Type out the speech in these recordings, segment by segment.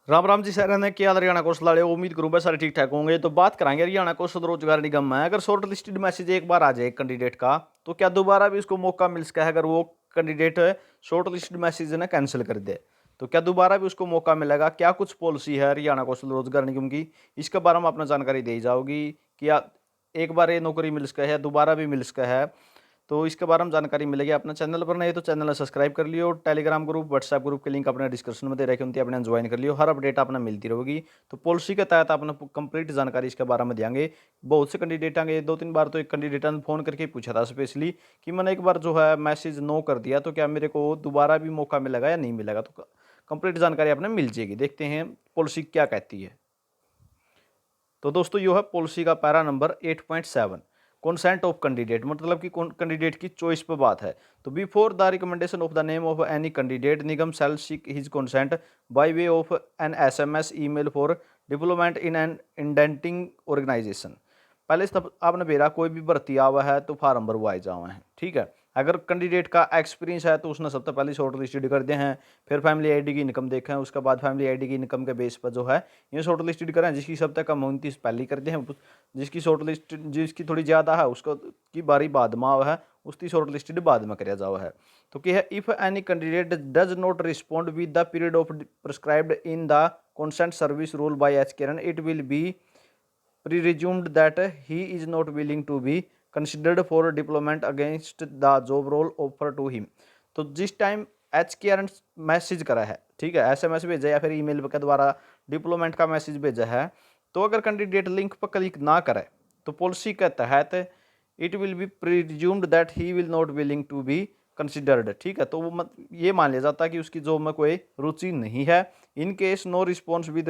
राम राम जी सारे ने क्या हरियाणा कौशल वाले उम्मीद करूँ सारे ठीक ठाक होंगे। तो बात कराएंगे हरियाणा कौशल रोजगार निगम में अगर शॉर्ट लिस्टेड मैसेज एक बार आ जाए कैंडिडेट का तो क्या दोबारा भी उसको मौका मिल सका है। अगर वो कैंडिडेट शॉर्ट लिस्टेड मैसेज ने कैंसिल कर दे तो क्या दोबारा भी उसको मौका मिलेगा। क्या कुछ पॉलिसी है हरियाणा कौशल रोजगार निगम की, इसके बारे में अपना जानकारी दी जाओगी। क्या एक बार ये नौकरी मिल सका है, दोबारा भी मिल सका है, तो इसके बारे में जानकारी मिलेगी। अपना चैनल पर नहीं तो चैनल सब्सक्राइब कर लियो। टेलीग्राम ग्रुप व्हाट्सएप ग्रुप के लिंक अपने डिस्क्रिप्शन में दे रखे उनकी अपने ज्वाइन कर लियो। हर अपडेट अपना मिलती रहेगी। तो पॉलिसी के तहत अपना कंप्लीट जानकारी इसके बारे में देंगे। बहुत से कैंडिडेट आएंगे, 2-3 बार तो एक कैंडिडेट ने फ़ोन करके पूछा था स्पेशली कि मैंने एक बार जो है मैसेज नो कर दिया तो क्या मेरे को दोबारा भी मौका मिलेगा या नहीं मिलेगा। तो कंप्लीट जानकारी अपने मिल जाएगी। देखते हैं पॉलिसी क्या कहती है। तो दोस्तों यो है पॉलिसी का para number 8.7, consent of candidate, मतलब कि कैंडिडेट की चॉइस पर बात है। तो before the recommendation of the name of any candidate निगम shall seek his consent by way of an SMS email for deployment in an indenting organisation. पहले तब आपने बेरा कोई भी भर्ती आवा है तो फार्म भरवाए जावे हैं, ठीक है। अगर कैंडिडेट का एक्सपीरियंस है तो उसने सबसे पहले शॉर्ट लिस्टेड कर दिए हैं। फिर फैमिली आईडी की इनकम देखें, उसके बाद फैमिली आईडी की इनकम के बेस पर जो है ये शॉर्ट लिस्टेड करें। जिसकी सब तक कम 29 पहले कर दिए हैं, जिसकी शॉर्ट लिस्ट जिसकी थोड़ी ज़्यादा है उसको की बारी बाद में है, उसकी शॉर्ट लिस्टेड बाद में कराया जाओ है। तो क्या है, if any candidate does not respond with the period of prescribed in the consent service rule by H केरन, it will be pre-resumed that he is not willing to be considered for deployment against the job role offered to him। तो जिस time H के are message करा है, ठीक है, SMS भेजा या फिर ईमेल के द्वारा डिप्लॉयमेंट का मैसेज भेजा है, तो अगर कैंडिडेट लिंक पर क्लिक ना करे तो पॉलिसी के तहत it will be presumed that he will not willing to be considered, ठीक है। तो वो ये मान लिया जाता है कि उसकी जॉब में कोई रुचि नहीं है। In case no response with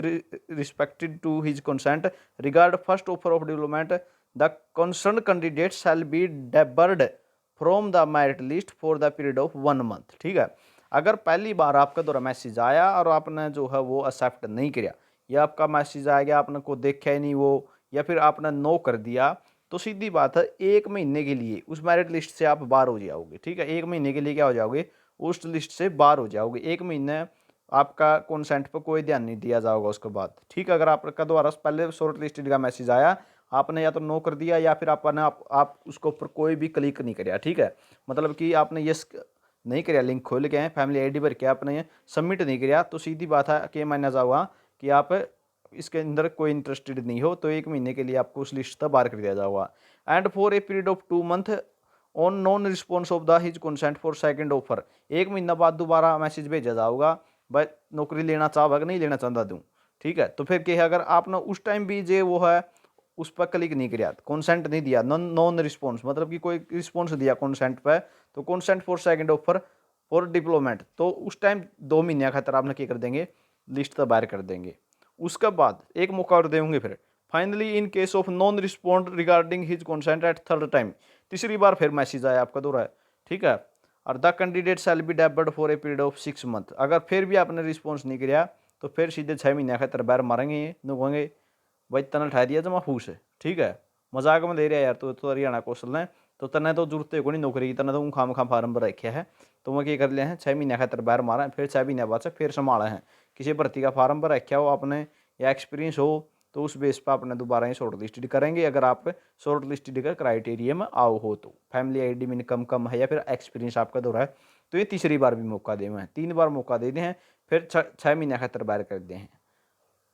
respected to his consent regard first offer of development, the concern candidate shall be debarred from the merit list for the period of 1 month, ठीक है। अगर पहली बार आपका द्वारा मैसेज आया और आपने जो है वो एक्सेप्ट नहीं किया, या आपका मैसेज आ गया आपने को देखा ही नहीं वो, या फिर आपने नो कर दिया, तो सीधी बात है 1 महीने के लिए उस मेरिट लिस्ट से आप बाहर हो जाओगे, ठीक है। 1 महीने के लिए क्या हो जाओगे, उस लिस्ट से बाहर हो जाओगे। 1 महीने आपका कंसेंट पर कोई ध्यान नहीं दिया जाएगा उसके बाद, ठीक है। अगर आपका द्वारा पहले शॉर्ट लिस्टेड का मैसेज आया, आपने या तो नो कर दिया या फिर आपने आप उसके ऊपर कोई भी क्लिक नहीं कराया, ठीक है। मतलब कि आपने ये नहीं कराया, लिंक खोल के फैमिली आईडी भर के आपने सबमिट नहीं कराया, तो सीधी बात है कि माना जाओगा कि आप इसके अंदर कोई इंटरेस्टेड नहीं हो, तो 1 महीने के लिए आपको उस लिस्ट से बाहर कर दिया जाएगा। And for a period of 2 month on non response of the his consent for second offer, 1 महीना बाद दोबारा मैसेज भेजा जाऊगा भाई नौकरी लेना चाह नहीं लेना चाहता दूँ, ठीक है। तो फिर क्या है, अगर आपने उस टाइम भी जो वो है उस पर क्लिक नहीं किया, कंसेंट नहीं दिया, नॉन नॉन रिस्पॉन्स मतलब कि कोई रिस्पॉन्स दिया कंसेंट पर, तो consent for second offer for deployment, तो उस टाइम 2 महीने खातर आपने क्या कर देंगे, लिस्ट तो बाहर कर देंगे। उसके बाद एक मौका और देंगे। फिर finally in case of non respond regarding his consent at third time, तीसरी बार फिर मैसेज आया आपका दोहरा, ठीक है। और the candidate shall be debarred for a period of 6 month, अगर फिर भी आपने रिस्पॉन्स नहीं किया तो फिर सीधे 6 महीने खातर बाहर मारेंगे, ये कहेंगे भाई तना ठा दिया जमा फूस है, ठीक है। मजाक में ले रहा यार तो हरियाणा कौशल ने, तो तने तो जरूरत को नहीं नौकरी की, तने तो खाम खा फार्म पर रखे है। तो मैं क्या कर लिया है, 6 महीने खातर बाहर मारा, फिर 6 महीने बाद से फिर संभाला है। किसी भर्ती का फार्म पर रखा हो आपने या एक्सपीरियंस हो तो उस बेस पर अपने दोबारा ही शॉर्ट लिस्टेड करेंगे। अगर आप शॉर्ट लिस्टेड का क्राइटेरिया में आओ हो तो फैमिली आईडी में इनकम कम है या फिर एक्सपीरियंस आपका दोहरा है, तो ये तीसरी बार भी मौका दे हैं। 3 बार मौका दे हैं, फिर 6 महीने खातर बाहर कर दे हैं,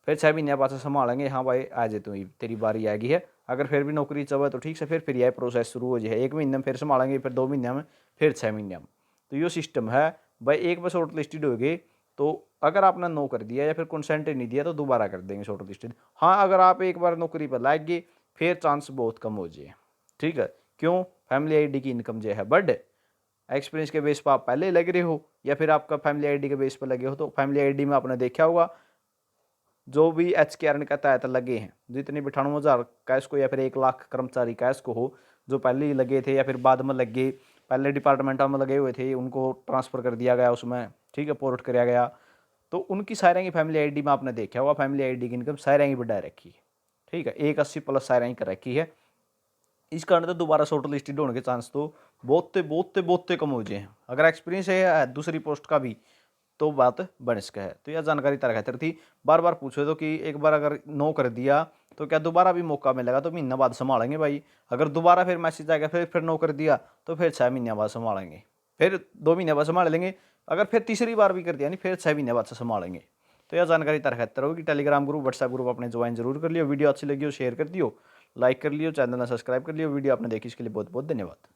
फिर 6 महीने बाद संभालेंगे, हाँ भाई आ जाए तू तेरी बारी आएगी है। अगर फिर भी नौकरी चाहे तो ठीक से फिर यह प्रोसेस शुरू हो जाए, 1 महीने में फिर संभालेंगे, फिर 2 महीने में, फिर 6 महीने में। तो ये सिस्टम है भाई। एक बार शॉर्ट लिस्टेड हो गई तो अगर आपने नो कर दिया या फिर कंसेंट नहीं दिया तो दोबारा कर देंगे शॉर्ट लिस्टेड। हाँ, अगर आप एक बार नौकरी पर लाग गए फिर चांस बहुत कम हो जाए, ठीक है। क्यों, फैमिली आईडी की इनकम जो है बढ़, एक्सपीरियंस के बेस पर आप पहले लग रहे हो या फिर आपका फैमिली आईडी के बेस पर लगे हो, तो फैमिली आईडी में आपने देखा होगा जो भी एच के आर का तहत लगे हैं, जितनी भी 98,000 कैश को या फिर 1 लाख कर्मचारी कैश को हो, जो पहले ही लगे थे या फिर बाद में लगे, पहले डिपार्टमेंटों में लगे हुए थे उनको ट्रांसफ़र कर दिया गया उसमें, ठीक है, पोर्ट कराया गया, तो उनकी सारे की फैमिली आईडी में आपने देखा होगा फैमिली आईडी की इनकम सारे की बढ़ा रखी है, ठीक है, 180+ सारे कर रखी है। इस कारण तो दोबारा शॉर्ट लिस्टेड होने के चांस तो बहुत कम हो जाए हैं। अगर एक्सपीरियंस है दूसरी पोस्ट का भी तो बात बन सके है। तो यह जानकारी तार खातर थी। बार बार पूछो तो कि एक बार अगर नो कर दिया तो क्या दोबारा भी मौका मिलेगा, तो महीना बाद संभालेंगे भाई। अगर दोबारा फिर मैसेज आएगा फिर नो कर दिया तो फिर 6 महीने बाद संभालेंगे, फिर 2 महीने बाद संभाल लेंगे। अगर फिर तीसरी बार भी कर दिया नहीं, फिर 6 महीने बाद से संभालेंगे। तो यह जानकारी तार खातर होगी। टेलीग्राम ग्रुप, व्हाट्सएप ग्रुप अपने ज्वाइन जरूर कर लियो। वीडियो अच्छी लगी हो शेयर कर दियो, लाइक कर लियो, चैनल सब्सक्राइब कर लियो। वीडियो आपने देखी इसके लिए बहुत बहुत धन्यवाद।